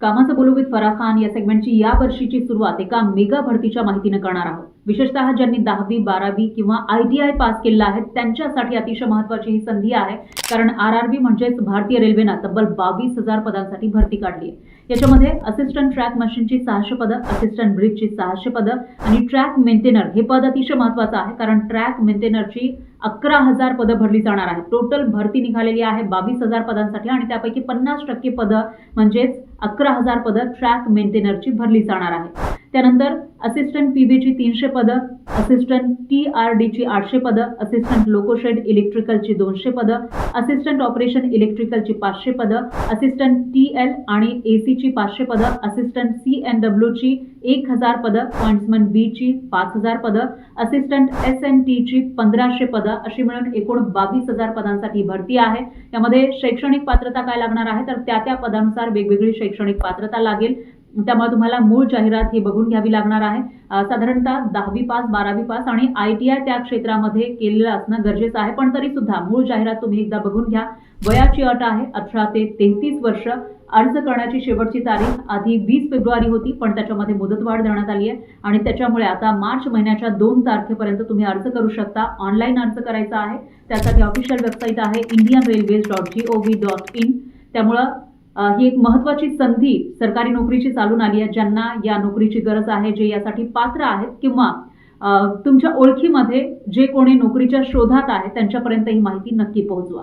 कामाचं बोलू विथ फराह खान या सेगमेंटची या वर्षीची सुरुवात एका मेगा भरतीच्या माहितीने करणार आहोत। विशेषतः ज्यांनी 10वी 12वी किंवा ITI पास केलेलं आहे त्यांच्यासाठी अतिशय महत्त्वाची ही संधी आहे, कारण RRB म्हणजेच भारतीय रेल्वेने तब्बल 22,000 पदांसाठी भरती काढली आहे। याच्यामध्ये असिस्टंट ट्रॅक मशीनची 600 पदं, असिस्टंट ब्रिजची 600 पदं आणि ट्रॅक मेंटेनर हे पद अतिशय महत्त्वाचं आहे, कारण ट्रॅक मेंटेनरची 11,000 पदं भरली जाणार आहेत। टोटल भरती निघालेली आहे 22,000 पदांसाठी आणि त्यापैकी 50% पदं म्हणजेच 11,000 पदं ट्रॅक मेंटेनरची भरली जाणार आहे। त्यानंतर असिस्टंट PBची 300 पदं, असिस्टंट TRDची 800 पदं, असिस्टंट लोकोशेड इलेक्ट्रिकलची 200 पदं, असिस्टंट ऑपरेशन इलेक्ट्रिकलची 500 पदं, असिस्टंट TL आणि ACची 500 पदं, असिस्टंट CNWची 1000 पदं, पॉइंट्समन Bची 5000 पदं, असिस्टंट SNTची 1500 पदं अशी मिळून एकूण 22,000 पदांसाठी भरती आहे। यामध्ये शैक्षणिक पात्रता काय लागणार आहे तर त्या पदानुसार वेगवेगळी शैक्षणिक पात्रता लागेल। त्यामुळे तुम्हाला मूळ जाहिरात ही बघून घ्यावी लागणार आहे। साधारणतः 10वी पास 12वी पास आणि ITI त्या क्षेत्रामध्ये केलेलं असणं गरजेचं आहे, पण तरी सुद्धा मूळ जाहिरात तुम्ही एकदा बघून घ्या। वयाची अट आहे 18 ते 33 वर्ष। अर्ज करण्याची शेवटची तारीख आधी 20 फेब्रुवारी होती, पण त्याच्यामध्ये मुदतवाढ देण्यात आली आहे आणि त्याच्यामुळे आता मार्च महिन्याच्या 2 तारखेपर्यंत तुम्ही अर्ज करू शकता। ऑनलाईन अर्ज करायचा आहे, त्यासाठी ऑफिशियल वेबसाईट आहे indianrailways.gov.in। त्यामुळे ही एक महत्त्वाची संधी सरकारी नोकरीची चालून आली आहे। ज्यांना या नोकरीची गरज आहे, जे यासाठी पात्र आहेत किंवा तुमच्या ओळखीमध्ये जे कोणी नोकरीच्या शोधात आहे त्यांच्यापर्यंत ही माहिती नक्की पोहोचवा।